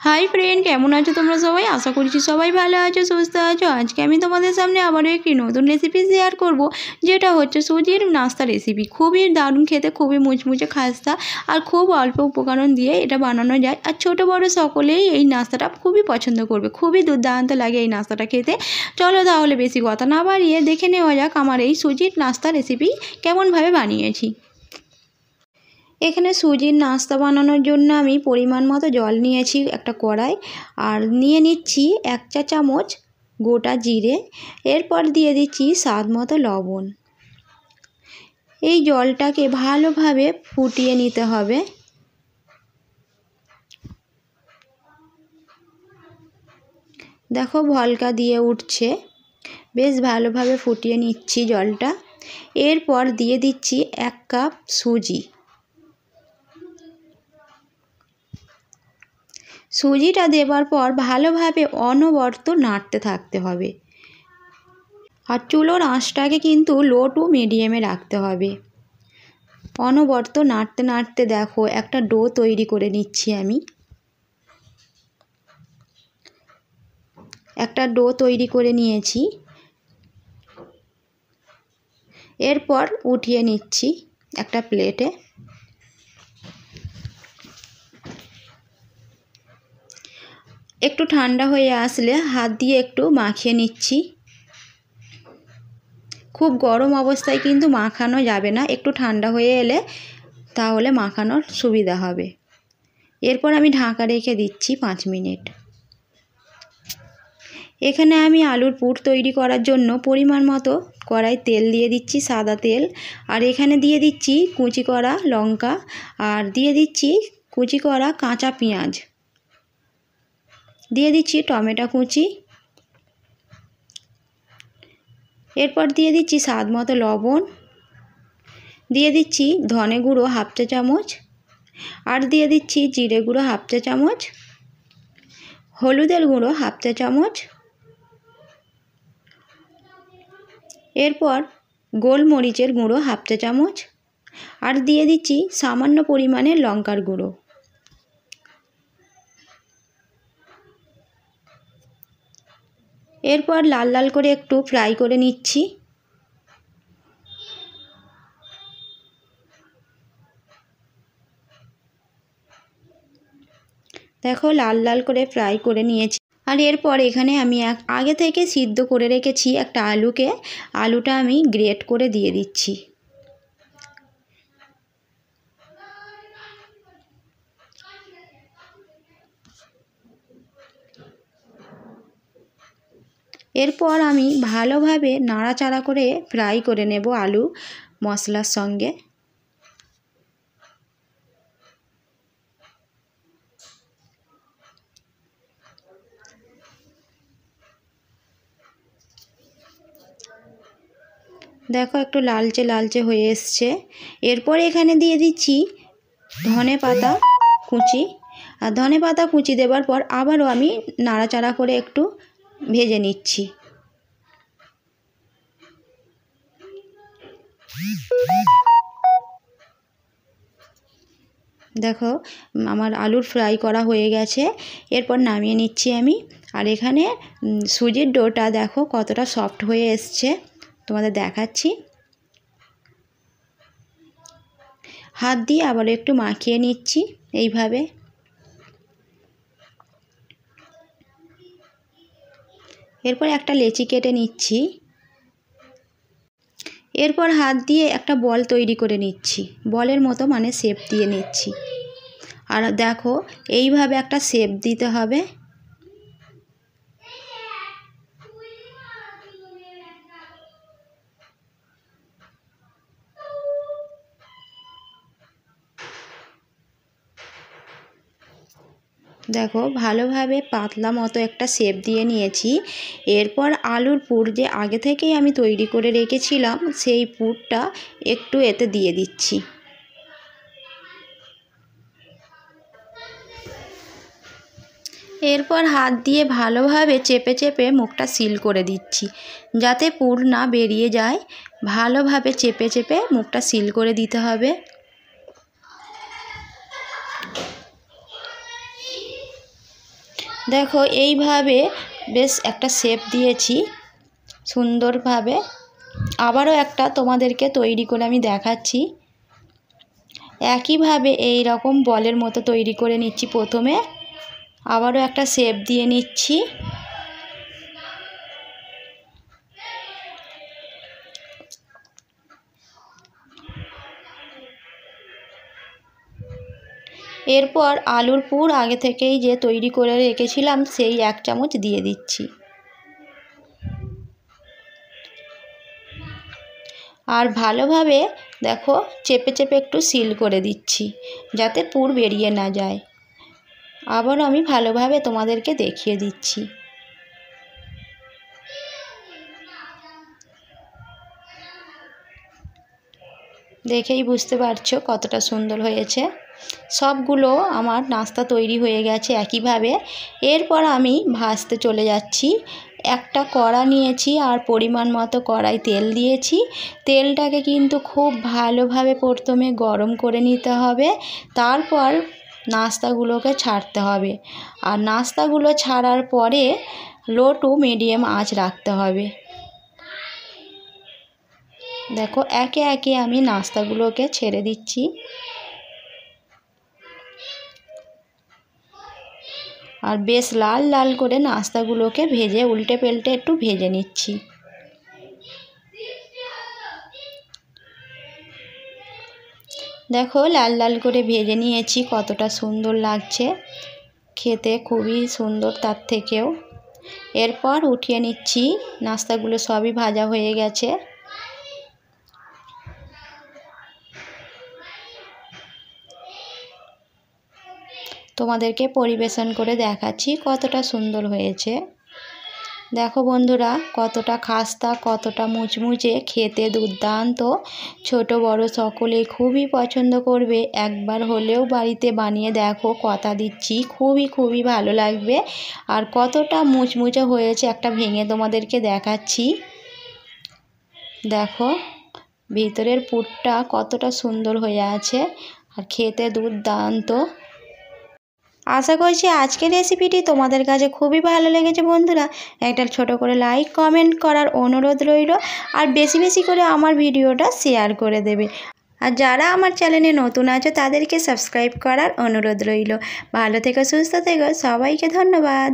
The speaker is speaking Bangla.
হাই ফ্রেন্ড, কেমন আছো তোমরা সবাই? আশা করছি সবাই ভালো আছো, সুস্থ আছো। আজকে আমি তোমাদের সামনে আবারও একটি নতুন রেসিপি শেয়ার করব, যেটা হচ্ছে সুজির নাস্তা রেসিপি। খুবই দারুণ খেতে, খুবই মুচমুচে খাস্তা, আর খুব অল্প উপকরণ দিয়ে এটা বানানো যায়। আর ছোটো বড়ো সকলেই এই নাস্তাটা খুবই পছন্দ করবে। খুবই দুর্দান্ত লাগে এই নাস্তাটা খেতে। চলো তাহলে বেশি কথা না বাড়িয়ে দেখে নেওয়া যাক আমার এই সুজির নাস্তা রেসিপি কেমনভাবে বানিয়েছি। এখানে সুজির নাস্তা বানানোর জন্য আমি পরিমাণ মতো জল নিয়েছি একটা কড়াই, আর নিয়ে নিচ্ছি 1 চা চামচ গোটা জিরে। এরপর দিয়ে দিচ্ছি স্বাদ মতো লবণ। এই জলটাকে ভালোভাবে ফুটিয়ে নিতে হবে। দেখো ভলকা দিয়ে উঠছে, বেশ ভালোভাবে ফুটিয়ে নিচ্ছি জলটা। এরপর দিয়ে দিচ্ছি 1 কাপ সুজি। সুজিটা দেবার পর ভালোভাবে অনবরত নাড়তে থাকতে হবে, আর চুলোর আঁচটাকে কিন্তু লো টু মিডিয়ামে রাখতে হবে। অনবরত নাড়তে নাড়তে দেখো একটা ডো তৈরি করে নিচ্ছি আমি। একটা ডো তৈরি করে নিয়েছি। এরপর উঠিয়ে নিচ্ছি একটা প্লেটে। একটু ঠান্ডা হয়ে আসলে হাত দিয়ে একটু মাখিয়ে নিচ্ছি। খুব গরম অবস্থায় কিন্তু মাখানো যাবে না, একটু ঠান্ডা হয়ে এলে তাহলে মাখানোর সুবিধা হবে। এরপর আমি ঢাকা রেখে দিচ্ছি 5 মিনিট। এখানে আমি আলুর পুর তৈরি করার জন্য পরিমাণ মতো কড়াই তেল দিয়ে দিচ্ছি, সাদা তেল। আর এখানে দিয়ে দিচ্ছি কুচি করা লঙ্কা, আর দিয়ে দিচ্ছি কুচি করা কাঁচা পেঁয়াজ, দিয়ে দিচ্ছি টমেটো কুচি। এরপর দিয়ে দিচ্ছি স্বাদ মতো লবণ, দিয়ে দিচ্ছি ধনে গুঁড়ো 1/2 চা চামচ, আর দিয়ে দিচ্ছি জিরে গুঁড়ো 1/2 চা চামচ, হলুদের গুঁড়ো 1/2 চা চামচ। এরপর গোলমরিচের গুঁড়ো 1/2 চা চামচ, আর দিয়ে দিচ্ছি সামান্য পরিমাণে লঙ্কার গুঁড়ো। এরপর লাল লাল করে একটু ফ্রাই করে নিচ্ছি। দেখো লাল লাল করে ফ্রাই করে নিয়েছি। আর এরপর এখানে আমি আগে থেকে সিদ্ধ করে রেখেছি একটা আলুটা আমি গ্রেট করে দিয়ে দিচ্ছি। এরপর আমি ভালোভাবে নাড়াচাড়া করে ফ্রাই করে নেব আলু মশলার সঙ্গে। দেখো একটু লালচে লালচে হয়ে এসছে। এরপর এখানে দিয়ে দিচ্ছি ধনে পাতা কুচি। আর ধনে পাতা কুচি দেওয়ার পর আবারও আমি নাড়াচাড়া করে একটু ভেজে নিচ্ছি। দেখো আমার আলুর ফ্রাই করা হয়ে গেছে। এরপর নামিয়ে নিচ্ছি আমি। আর এখানে সুজির ডোটা দেখো কতটা সফট হয়ে এসছে, তোমাদের দেখাচ্ছি। হাত দিয়ে আবার একটু মাখিয়ে নিচ্ছি এইভাবে। এরপর একটা লেচি কেটে নিচ্ছি। এরপর হাত দিয়ে একটা বল তৈরি করে নিচ্ছি, বলের মতো মানে শেপ দিয়ে নিচ্ছি। আর দেখো এইভাবে একটা শেপ দিতে হবে। দেখো ভালোভাবে পাতলা মতো একটা শেপ দিয়ে নিয়েছি। এরপর আলুর পুর যে আগে থেকেই আমি তৈরি করে রেখেছিলাম, সেই পুরটা একটু এতে দিয়ে দিচ্ছি। এরপর হাত দিয়ে ভালোভাবে চেপে চেপে মুখটা সিল করে দিচ্ছি, যাতে পুর না বেরিয়ে যায়। ভালোভাবে চেপে চেপে মুখটা সিল করে দিতে হবে। দেখো এইভাবে বেশ একটা শেপ দিয়েছি সুন্দরভাবে। আবারও একটা তোমাদেরকে তৈরি করে আমি দেখাচ্ছি। একইভাবে এই রকম বলের মতো তৈরি করে নিচ্ছি প্রথমে, আবারও একটা শেপ দিয়ে নিচ্ছি। এরপর আলুর পুর আগে থেকেই যে তৈরি করে রেখেছিলাম সেই 1 চামচ দিয়ে দিচ্ছি। আর ভালোভাবে দেখো চেপে চেপে একটু সিল করে দিচ্ছি যাতে পুর বেরিয়ে না যায়। আবার আমি ভালোভাবে তোমাদেরকে দেখিয়ে দিচ্ছি। দেখেই বুঝতে পারছো কতটা সুন্দর হয়েছে। সবগুলো আমার নাস্তা তৈরি হয়ে গেছে একইভাবে। এরপর আমি ভাজতে চলে যাচ্ছি। একটা কড়া নিয়েছি আর পরিমাণ মতো কড়াই তেল দিয়েছি। তেলটাকে কিন্তু খুব ভালোভাবে প্রথমে গরম করে নিতে হবে, তারপর নাস্তাগুলোকে ছাড়তে হবে। আর নাস্তাগুলো ছাড়ার পরে লো টু মিডিয়াম আঁচ রাখতে হবে। দেখো একে একে আমি নাস্তাগুলোকে ছেড়ে দিচ্ছি। আর বেশ লাল লাল করে নাস্তাগুলোকে ভেজে উল্টে পাল্টে একটু ভেজে নিচ্ছি। দেখো লাল লাল করে ভেজে নিয়েছি, কতটা সুন্দর লাগছে খেতে, খুবই সুন্দর তার থেকেও। এরপর উঠিয়ে নিচ্ছি, নাস্তাগুলো সবই ভাজা হয়ে গেছে। তোমাদেরকে পরিবেশন করে দেখাচ্ছি কতটা সুন্দর হয়েছে। দেখো বন্ধুরা কতটা খাস্তা, কতটা মুচমুচে, খেতে দুর্দান্ত। ছোট বড় সকলেই খুবই পছন্দ করবে। একবার হলেও বাড়িতে বানিয়ে দেখো, কথা দিচ্ছি খুবই ভালো লাগবে। আর কতটা মুচমুচে হয়েছে একটা ভেঙে তোমাদেরকে দেখাচ্ছি। দেখো ভিতরের পুরটা কতটা সুন্দর হয়ে আছে আর খেতে দুর্দান্ত। আশা করছি আজকের রেসিপিটি তোমাদের কাছে খুবই ভালো লেগেছে বন্ধুরা। একটা ছোট করে লাইক কমেন্ট করার অনুরোধ রইল। আর বেশি বেশি করে আমার ভিডিওটা শেয়ার করে দেবে। আর যারা আমার চ্যানেলে নতুন আছে তাদেরকে সাবস্ক্রাইব করার অনুরোধ রইল। ভালো থেকো, সুস্থ থেকো, সবাইকে ধন্যবাদ।